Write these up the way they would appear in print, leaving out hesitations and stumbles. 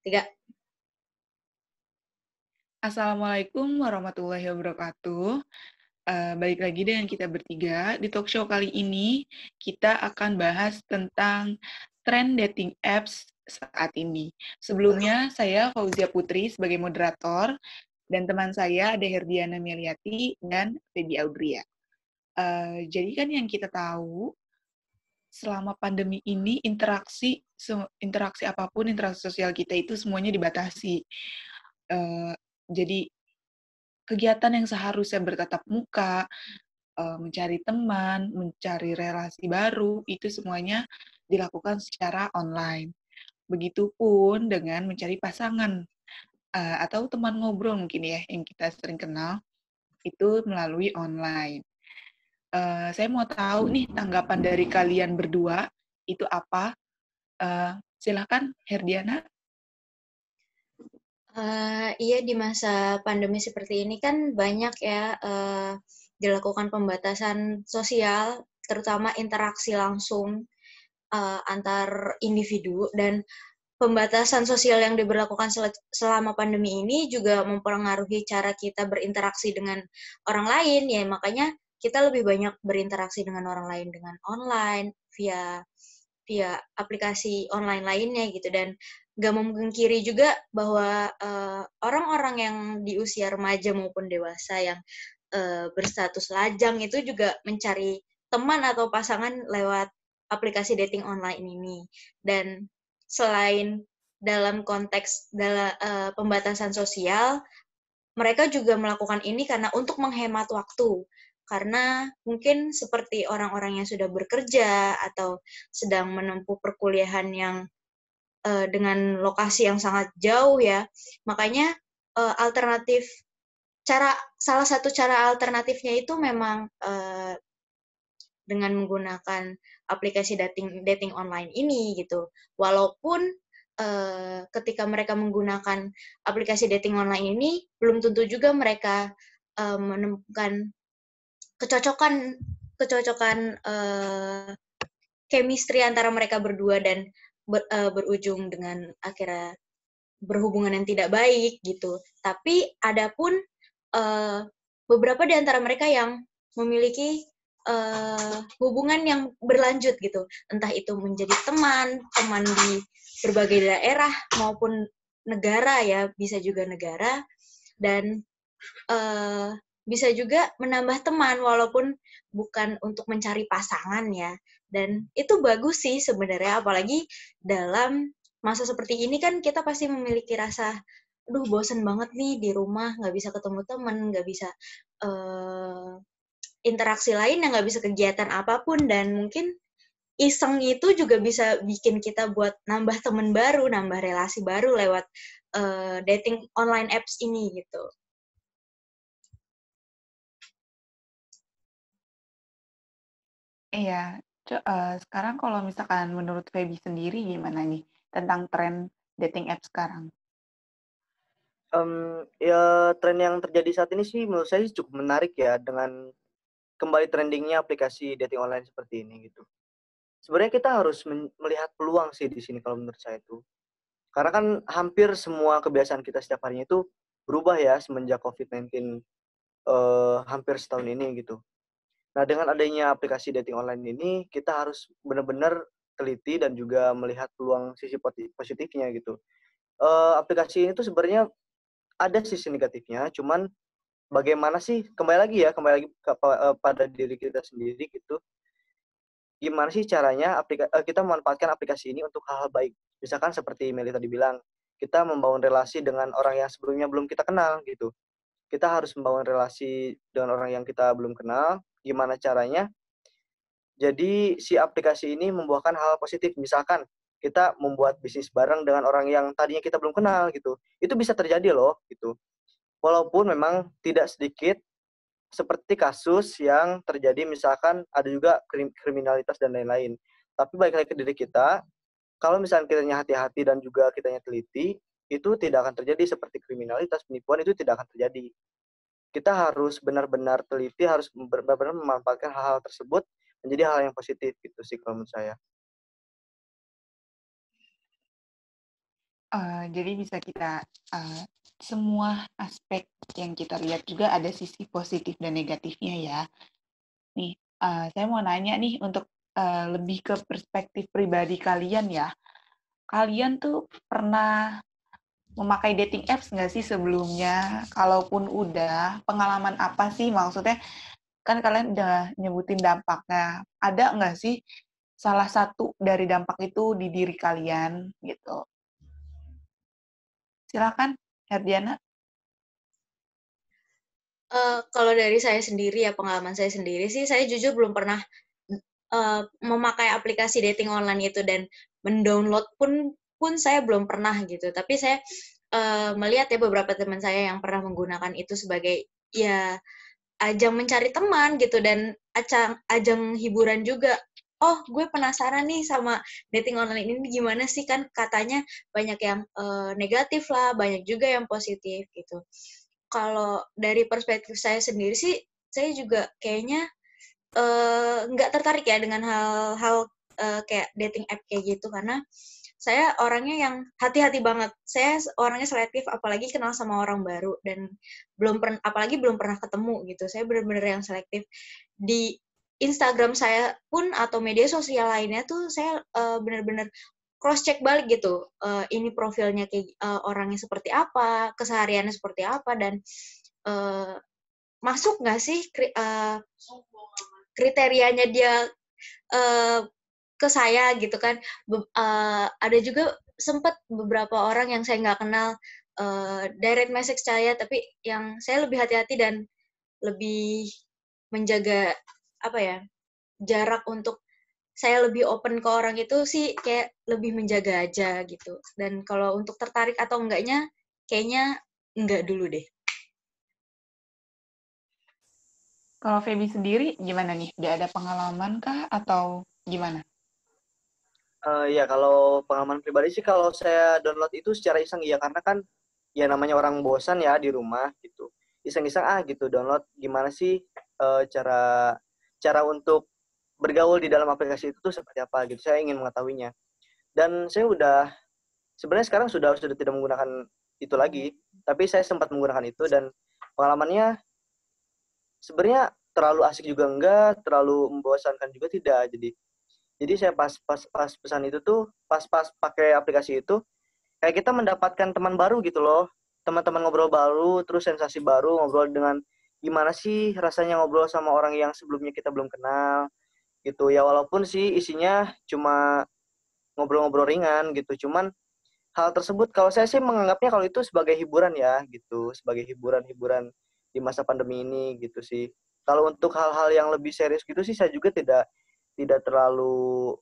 Tiga. Assalamualaikum warahmatullahi wabarakatuh. Balik lagi dengan kita bertiga. Di talk show kali ini, kita akan bahas tentang tren dating apps saat ini. Sebelumnya, saya Fauzia Putri sebagai moderator, dan teman saya ada Herdiana Meliati dan Feby Audria. Jadi kan yang kita tahu, selama pandemi ini interaksi apapun, interaksi sosial kita itu semuanya dibatasi. Jadi kegiatan yang seharusnya bertatap muka, mencari teman, mencari relasi baru, itu semuanya dilakukan secara online. Begitupun dengan mencari pasangan atau teman ngobrol mungkin ya yang kita sering kenal itu melalui online. Saya mau tahu nih tanggapan dari kalian berdua itu apa? Silakan Herdiana. Iya, di masa pandemi seperti ini kan banyak ya dilakukan pembatasan sosial, terutama interaksi langsung antar individu, dan pembatasan sosial yang diberlakukan selama pandemi ini juga mempengaruhi cara kita berinteraksi dengan orang lain ya, makanya kita lebih banyak berinteraksi dengan orang lain dengan online via via aplikasi online lainnya gitu. Dan gak memungkiri juga bahwa orang-orang yang di usia remaja maupun dewasa yang berstatus lajang itu juga mencari teman atau pasangan lewat aplikasi dating online ini. Dan selain dalam konteks pembatasan sosial, mereka juga melakukan ini karena untuk menghemat waktu. Karena mungkin seperti orang-orang yang sudah bekerja atau sedang menempuh perkuliahan yang dengan lokasi yang sangat jauh ya, makanya alternatif salah satu cara alternatifnya itu memang dengan menggunakan aplikasi dating online ini gitu. Walaupun ketika mereka menggunakan aplikasi dating online ini, belum tentu juga mereka menemukan kecocokan chemistry antara mereka berdua dan berujung dengan akhirnya berhubungan yang tidak baik gitu. Tapi ada pun beberapa di antara mereka yang memiliki hubungan yang berlanjut gitu, entah itu menjadi teman di berbagai daerah maupun negara ya, bisa juga negara, dan bisa juga menambah teman walaupun bukan untuk mencari pasangan ya. Dan itu bagus sih sebenarnya, apalagi dalam masa seperti ini kan kita pasti memiliki rasa, aduh bosen banget nih di rumah, nggak bisa ketemu teman, nggak bisa interaksi lain, yang nggak bisa kegiatan apapun, dan mungkin iseng itu juga bisa bikin kita buat nambah teman baru, nambah relasi baru lewat dating online apps ini gitu. Iya, sekarang kalau misalkan menurut Feby sendiri gimana nih tentang tren dating app sekarang? Ya tren yang terjadi saat ini sih menurut saya cukup menarik ya dengan kembali trending-nya aplikasi dating online seperti ini gitu. Sebenarnya kita harus melihat peluang sih di sini kalau menurut saya itu. Karena kan hampir semua kebiasaan kita setiap harinya itu berubah ya semenjak COVID-19 hampir setahun ini gitu. Nah, dengan adanya aplikasi dating online ini, kita harus benar-benar teliti dan juga melihat peluang sisi positifnya gitu. Aplikasi ini tuh sebenarnya ada sisi negatifnya, cuman bagaimana sih kembali lagi pada diri kita sendiri gitu. Gimana sih caranya kita memanfaatkan aplikasi ini untuk hal-hal baik. Misalkan seperti Meli tadi bilang, kita membangun relasi dengan orang yang sebelumnya belum kita kenal gitu. Kita harus membangun relasi dengan orang yang kita belum kenal, gimana caranya? Jadi si aplikasi ini membuahkan hal positif, misalkan kita membuat bisnis bareng dengan orang yang tadinya kita belum kenal gitu. Itu bisa terjadi loh gitu. Walaupun memang tidak sedikit seperti kasus yang terjadi misalkan ada juga kriminalitas dan lain-lain. Tapi balik lagi ke diri kita, kalau misalnya kitanya hati-hati dan juga kitanya teliti, itu tidak akan terjadi seperti kriminalitas, penipuan itu tidak akan terjadi. Kita harus benar-benar teliti, harus benar-benar memanfaatkan hal-hal tersebut menjadi hal yang positif gitu sih kalau menurut saya. Jadi bisa kita semua aspek yang kita lihat juga ada sisi positif dan negatifnya ya. Nih, saya mau nanya nih untuk lebih ke perspektif pribadi kalian ya. Kalian tuh pernah memakai dating apps nggak sih sebelumnya? Kalaupun udah, pengalaman apa sih? Maksudnya kan kalian udah nyebutin dampaknya. Ada nggak sih salah satu dari dampak itu di diri kalian gitu? Silakan, Herdiana. Kalau dari saya sendiri ya, pengalaman saya sendiri sih, saya jujur belum pernah memakai aplikasi dating online itu, dan mendownload pun saya belum pernah gitu. Tapi saya melihat ya beberapa teman saya yang pernah menggunakan itu sebagai ya ajang mencari teman gitu, dan ajang hiburan juga. Oh, gue penasaran nih sama dating online ini gimana sih, kan katanya banyak yang negatif lah, banyak juga yang positif gitu. Kalau dari perspektif saya sendiri sih, saya juga kayaknya nggak tertarik ya dengan hal-hal kayak dating app kayak gitu, karena saya orangnya yang hati-hati banget. Saya orangnya selektif, apalagi kenal sama orang baru, dan apalagi belum pernah ketemu gitu. Saya benar-benar yang selektif. Di Instagram saya pun atau media sosial lainnya tuh saya benar-benar cross check balik gitu. Ini profilnya kayak orangnya seperti apa, kesehariannya seperti apa, dan masuk nggak sih kriterianya dia ke saya gitu kan. Ada juga sempat beberapa orang yang saya nggak kenal direct message saya, tapi yang saya lebih hati-hati dan lebih menjaga apa ya, jarak untuk saya lebih open ke orang itu sih, kayak lebih menjaga aja gitu. Dan kalau untuk tertarik atau enggaknya, kayaknya enggak dulu deh. Kalau Feby sendiri gimana nih? Udah ada pengalaman kah atau gimana? Ya kalau pengalaman pribadi sih, kalau saya download itu secara iseng ya, karena kan ya namanya orang bosan ya di rumah gitu. Iseng-iseng gitu download, gimana sih cara untuk bergaul di dalam aplikasi itu tuh seperti apa gitu. Saya ingin mengetahuinya. Dan saya sebenarnya sekarang sudah tidak menggunakan itu lagi, tapi saya sempat menggunakan itu, dan pengalamannya sebenarnya terlalu asik juga enggak, terlalu membosankan juga tidak. Jadi saya pas pesan itu tuh, pas pakai aplikasi itu, kayak kita mendapatkan teman baru gitu loh. Teman-teman ngobrol baru, terus sensasi baru, ngobrol dengan gimana sih rasanya ngobrol sama orang yang sebelumnya kita belum kenal gitu. Ya walaupun sih isinya cuma ngobrol-ngobrol ringan gitu. Cuman hal tersebut kalau saya sih menganggapnya kalau itu sebagai hiburan ya gitu, sebagai hiburan di masa pandemi ini gitu sih. Kalau untuk hal-hal yang lebih serius gitu sih, saya juga tidak terlalu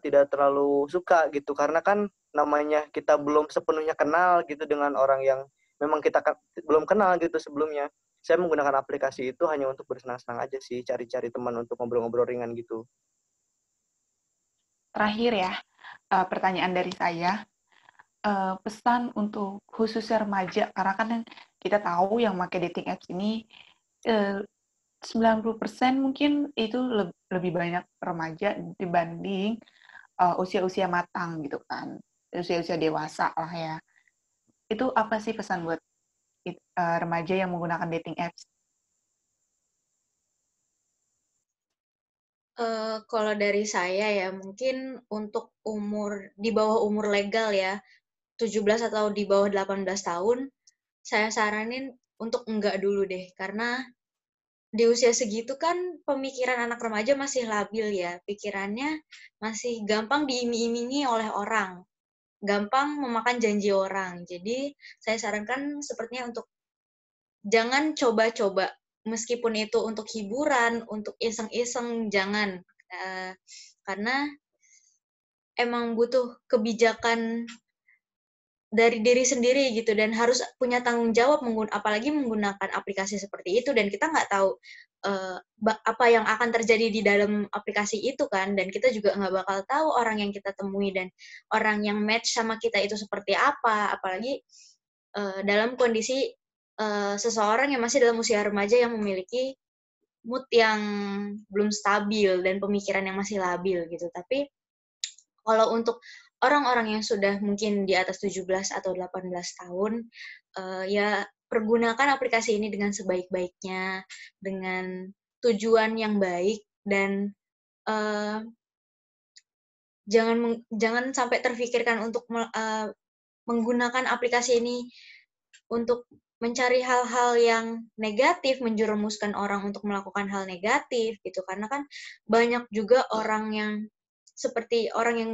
tidak terlalu suka gitu, karena kan namanya kita belum sepenuhnya kenal gitu dengan orang yang memang kita belum kenal gitu sebelumnya. Saya menggunakan aplikasi itu hanya untuk bersenang-senang aja sih, cari-cari teman untuk ngobrol-ngobrol ringan gitu. Terakhir ya, pertanyaan dari saya, pesan untuk khususnya remaja, karena kan kita tahu yang pakai dating apps ini 90% mungkin itu lebih banyak remaja dibanding usia-usia matang gitu kan, usia-usia dewasa lah ya. Itu apa sih pesan buat remaja yang menggunakan dating apps? Kalau dari saya ya, mungkin untuk di bawah umur legal ya, 17 atau di bawah 18 tahun, saya saranin untuk enggak dulu deh. Karena di usia segitu kan pemikiran anak remaja masih labil ya. Pikirannya masih gampang diiming-imingi oleh orang. Gampang memakan janji orang. Jadi saya sarankan sepertinya untuk jangan coba-coba. Meskipun itu untuk hiburan, untuk iseng-iseng, jangan. Karena emang butuh kebijakan dari diri sendiri gitu, dan harus punya tanggung jawab apalagi menggunakan aplikasi seperti itu, dan kita nggak tahu apa yang akan terjadi di dalam aplikasi itu kan, dan kita juga nggak bakal tahu orang yang kita temui dan orang yang match sama kita itu seperti apa, apalagi dalam kondisi seseorang yang masih dalam usia remaja yang memiliki mood yang belum stabil dan pemikiran yang masih labil gitu. Tapi kalau untuk orang-orang yang sudah mungkin di atas 17 atau 18 tahun, ya pergunakan aplikasi ini dengan sebaik-baiknya, dengan tujuan yang baik, dan jangan sampai terfikirkan untuk menggunakan aplikasi ini untuk mencari hal-hal yang negatif, menjerumuskan orang untuk melakukan hal negatif gitu. Karena kan banyak juga orang yang seperti orang yang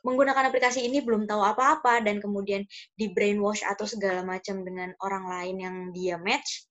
menggunakan aplikasi ini belum tahu apa-apa dan kemudian di brainwash atau segala macam dengan orang lain yang dia match,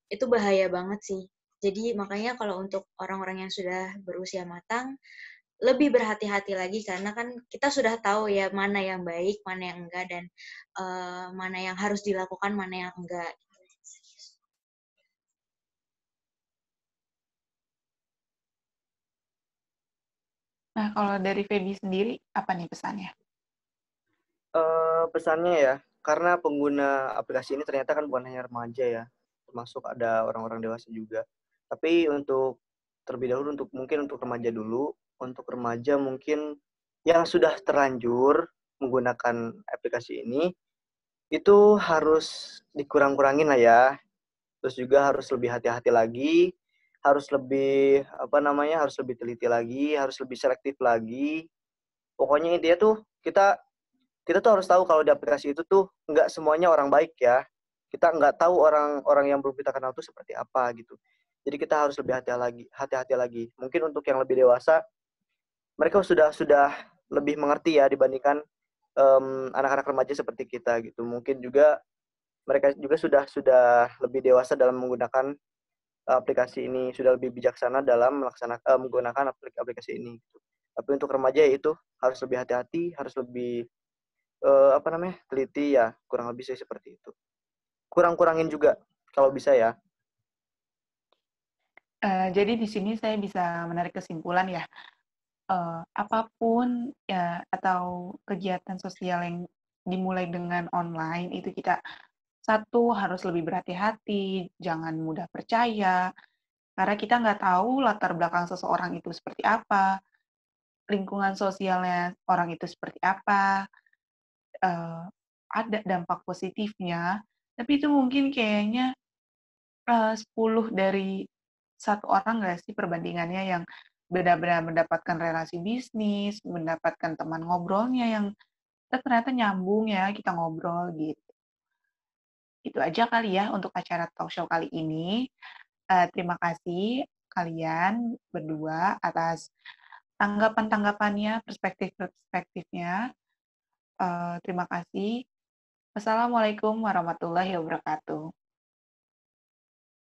itu bahaya banget sih. Jadi makanya kalau untuk orang-orang yang sudah berusia matang, lebih berhati-hati lagi karena kan kita sudah tahu ya mana yang baik, mana yang enggak, dan mana yang harus dilakukan, mana yang enggak. Nah, kalau dari Feby sendiri, apa nih pesannya? Pesannya ya, karena pengguna aplikasi ini ternyata kan bukan hanya remaja ya, termasuk ada orang-orang dewasa juga. Tapi untuk terlebih dahulu mungkin untuk remaja dulu, untuk remaja mungkin yang sudah terlanjur menggunakan aplikasi ini, itu harus dikurang-kurangin lah ya. Terus juga harus lebih hati-hati lagi, harus lebih harus lebih teliti lagi, harus lebih selektif lagi. Pokoknya intinya tuh kita tuh harus tahu kalau di aplikasi itu tuh nggak semuanya orang baik ya. Kita nggak tahu orang-orang yang belum kita kenal tuh seperti apa gitu. Jadi kita harus lebih hati-hati lagi. Mungkin untuk yang lebih dewasa, mereka sudah lebih mengerti ya dibandingkan anak-anak remaja seperti kita gitu. Mungkin juga mereka juga sudah lebih dewasa dalam menggunakan aplikasi ini, sudah lebih bijaksana dalam menggunakan aplikasi ini. Gitu. Tapi untuk remaja ya itu harus lebih hati-hati, harus lebih teliti ya, kurang lebih sih seperti itu. Kurang-kurangin juga kalau bisa ya. Jadi di sini saya bisa menarik kesimpulan ya, apapun ya atau kegiatan sosial yang dimulai dengan online itu kita satu harus lebih berhati-hati, jangan mudah percaya, karena kita nggak tahu latar belakang seseorang itu seperti apa, lingkungan sosialnya orang itu seperti apa, ada dampak positifnya, tapi itu mungkin kayaknya 10 dari satu orang nggak sih perbandingannya yang benar-benar mendapatkan relasi bisnis, mendapatkan teman ngobrolnya yang ternyata nyambung ya, kita ngobrol gitu. Itu aja kali ya untuk acara talk show kali ini. Terima kasih kalian berdua atas tanggapan-tanggapannya, perspektif-perspektifnya. Terima kasih. Wassalamualaikum warahmatullahi wabarakatuh.